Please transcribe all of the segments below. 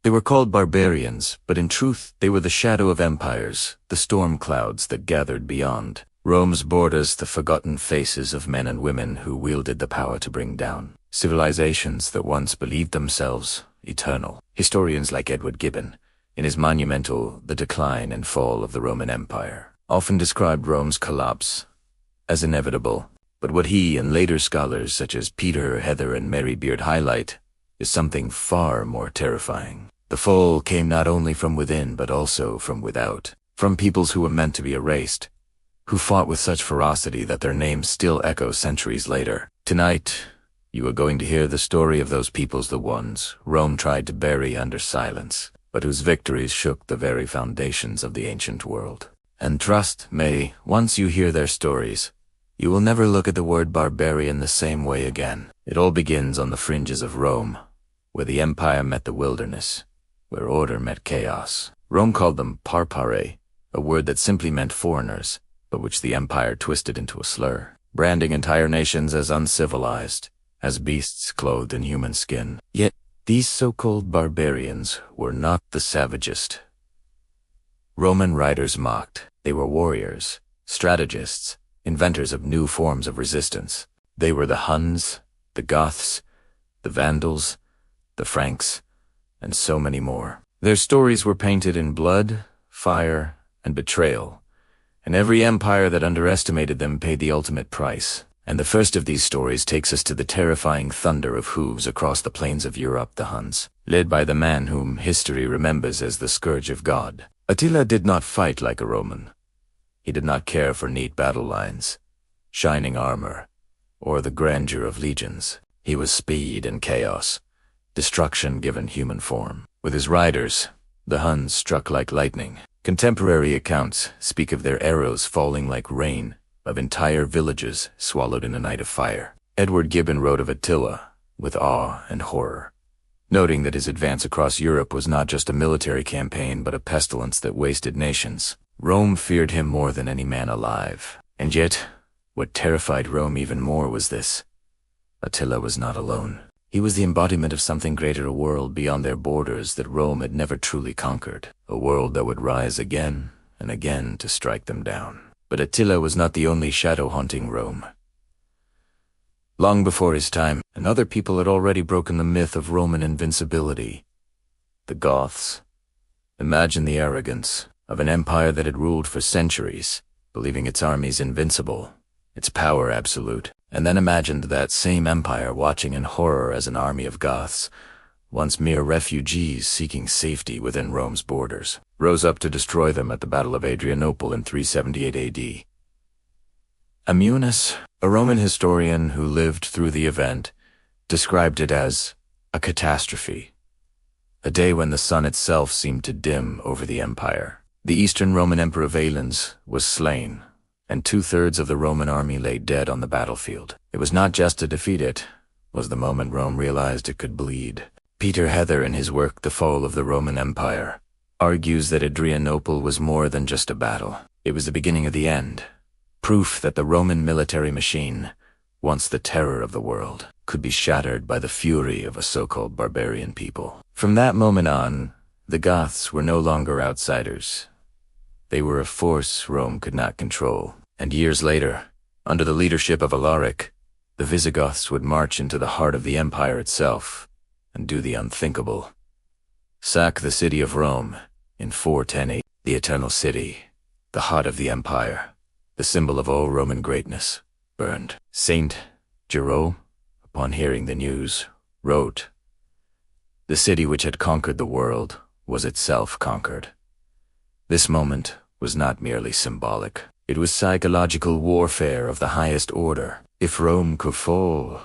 They were called barbarians, but in truth they were the shadow of empires, the storm clouds that gathered beyond Rome's borders, the forgotten faces of men and women who wielded the power to bring down civilizations that once believed themselves eternal. Historians like Edward Gibbon, in his monumental The Decline and Fall of the Roman Empire, often described Rome's collapse as inevitable. But what he and later scholars such as Peter Heather and Mary Beard highlight is something far more terrifying. The fall came not only from within but also from without, from peoples who were meant to be erased, who fought with such ferocity that their names still echo centuries later. Tonight, you are going to hear the story of those peoples, the ones Rome tried to bury under silence, but whose victories shook the very foundations of the ancient world. And trust me, once you hear their stories, you will never look at the word barbarian the same way again. It all begins on the fringes of Rome, where the empire met the wilderness, where order met chaos. Rome called them parpare, a word that simply meant foreigners, but which the empire twisted into a slur, branding entire nations as uncivilized, as beasts clothed in human skin. Yet, these so-called barbarians were not the savagest. Roman writers mocked. They were warriors, strategists, inventors of new forms of resistance. They were the Huns, the Goths, the Vandals, the Franks, and so many more. Their stories were painted in blood, fire, and betrayal, and every empire that underestimated them paid the ultimate price. And the first of these stories takes us to the terrifying thunder of hooves across the plains of Europe, the Huns, led by the man whom history remembers as the Scourge of God. Attila did not fight like a Roman. He did not care for neat battle lines, shining armor, or the grandeur of legions. He was speed and chaos, destruction given human form. With his riders, the Huns struck like lightning. Contemporary accounts speak of their arrows falling like rain, of entire villages swallowed in a night of fire. Edward Gibbon wrote of Attila with awe and horror, noting that his advance across Europe was not just a military campaign but a pestilence that wasted nations. Rome feared him more than any man alive. And yet, what terrified Rome even more was this: Attila was not alone. He was the embodiment of something greater, a world beyond their borders that Rome had never truly conquered, a world that would rise again and again to strike them down. But Attila was not the only shadow haunting Rome. Long before his time, another people had already broken the myth of Roman invincibility: the Goths. Imagine the arrogance of an empire that had ruled for centuries, believing its armies invincible, its power absolute. And then imagined that same empire watching in horror as an army of Goths, once mere refugees seeking safety within Rome's borders, rose up to destroy them at the Battle of Adrianople in 378 AD. Ammianus, a Roman historian who lived through the event, described it as a catastrophe, a day when the sun itself seemed to dim over the empire. The Eastern Roman Emperor Valens was slain, and 2/3 of the Roman army lay dead on the battlefield. It was not just to defeat it, was the moment Rome realized it could bleed. Peter Heather, in his work The Fall of the Roman Empire, argues that Adrianople was more than just a battle. It was the beginning of the end, proof that the Roman military machine, once the terror of the world, could be shattered by the fury of a so-called barbarian people. From that moment on, the Goths were no longer outsiders. They were a force Rome could not control. And years later, under the leadership of Alaric, the Visigoths would march into the heart of the empire itself and do the unthinkable: sack the city of Rome in 410 AD. The Eternal City, the heart of the empire, the symbol of all Roman greatness, burned. Saint Jerome, upon hearing the news, wrote, "The city which had conquered the world was itself conquered." This moment was not merely symbolic. It was psychological warfare of the highest order. If Rome could fall,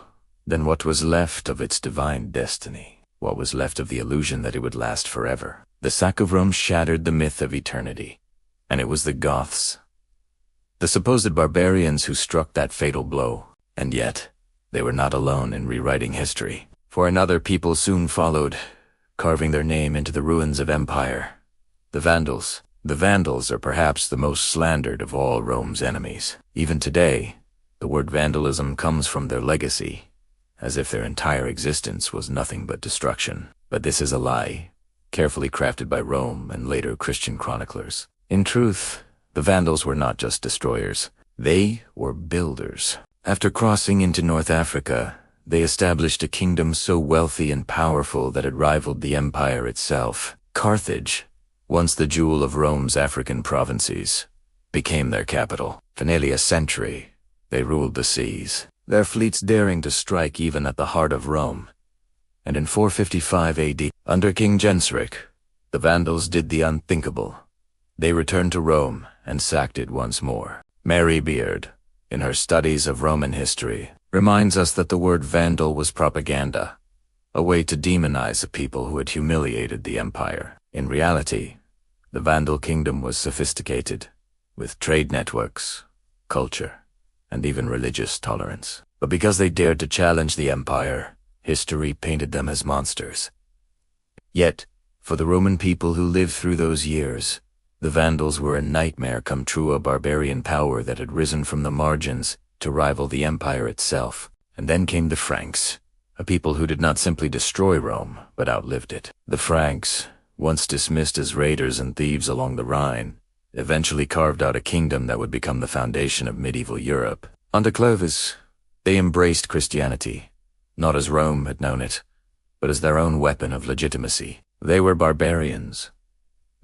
then what was left of its divine destiny? What was left of the illusion that it would last forever? The sack of Rome shattered the myth of eternity, and it was the Goths, the supposed barbarians, who struck that fatal blow. And yet, they were not alone in rewriting history, for another people soon followed, carving their name into the ruins of empire: the Vandals. The Vandals are perhaps the most slandered of all Rome's enemies. Even today, the word vandalism comes from their legacy, as if their entire existence was nothing but destruction. But this is a lie, carefully crafted by Rome and later Christian chroniclers. In truth, the Vandals were not just destroyers. They were builders. After crossing into North Africa, they established a kingdom so wealthy and powerful that it rivaled the empire itself. Carthage, once the jewel of Rome's African provinces, became their capital. For nearly a century, they ruled the seas, their fleets daring to strike even at the heart of Rome. And in 455 AD, under King Genseric, the Vandals did the unthinkable. They returned to Rome and sacked it once more. Mary Beard, in her studies of Roman history, reminds us that the word Vandal was propaganda, a way to demonize a people who had humiliated the empire. In reality, the Vandal kingdom was sophisticated, with trade networks, culture, and even religious tolerance. But because they dared to challenge the empire, history painted them as monsters. Yet, for the Roman people who lived through those years, the Vandals were a nightmare come true, a barbarian power that had risen from the margins to rival the empire itself. And then came the Franks, a people who did not simply destroy Rome, but outlived it. The Franks, once dismissed as raiders and thieves along the Rhine, eventually carved out a kingdom that would become the foundation of medieval Europe. Under Clovis, they embraced Christianity, not as Rome had known it, but as their own weapon of legitimacy. They were barbarians.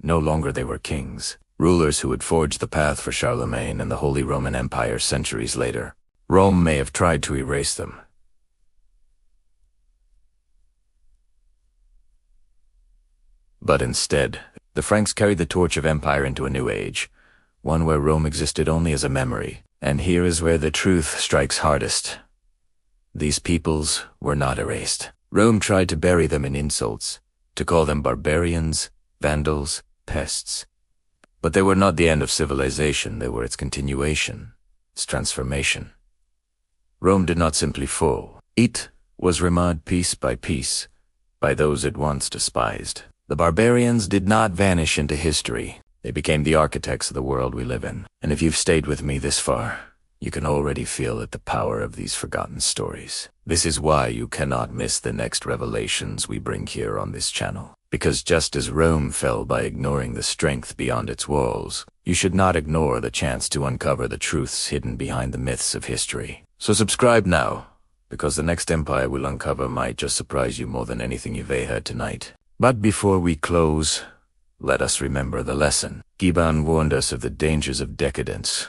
No longer they were kings, rulers who would forge the path for Charlemagne and the Holy Roman Empire centuries later. Rome may have tried to erase them, but instead, the Franks carried the torch of empire into a new age, one where Rome existed only as a memory. And here is where the truth strikes hardest. These peoples were not erased. Rome tried to bury them in insults, to call them barbarians, Vandals, pests. But they were not the end of civilization, they were its continuation, its transformation. Rome did not simply fall. It was remade piece by piece by those it once despised. The barbarians did not vanish into history. They became the architects of the world we live in. And if you've stayed with me this far, you can already feel the power of these forgotten stories. This is why you cannot miss the next revelations we bring here on this channel. Because just as Rome fell by ignoring the strength beyond its walls, you should not ignore the chance to uncover the truths hidden behind the myths of history. So subscribe now, because the next empire we'll uncover might just surprise you more than anything you've heard tonight. But before we close, let us remember the lesson. Gibbon warned us of the dangers of decadence,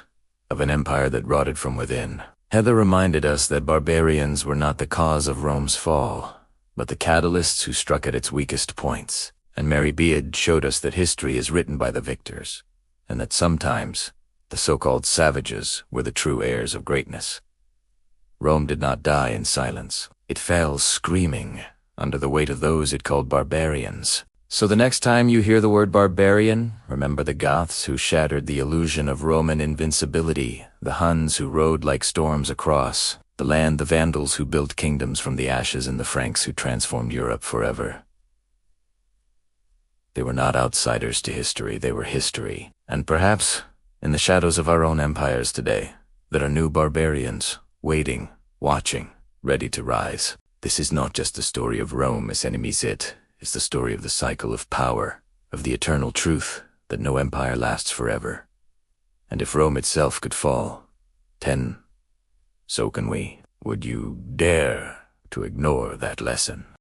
of an empire that rotted from within. Heather reminded us that barbarians were not the cause of Rome's fall, but the catalysts who struck at its weakest points. And Mary Beard showed us that history is written by the victors, and that sometimes the so-called savages were the true heirs of greatness. Rome did not die in silence. It fell screaming under the weight of those it called barbarians. So the next time you hear the word barbarian, remember the Goths who shattered the illusion of Roman invincibility, the Huns who rode like storms across the land, the Vandals who built kingdoms from the ashes, and the Franks who transformed Europe forever. They were not outsiders to history, they were history. And perhaps, in the shadows of our own empires today, there are new barbarians, waiting, watching, ready to rise. This is not just the story of Rome as enemies it. It's the story of the cycle of power, of the eternal truth that no empire lasts forever. And if Rome itself could fall, then so can we. Would you dare to ignore that lesson?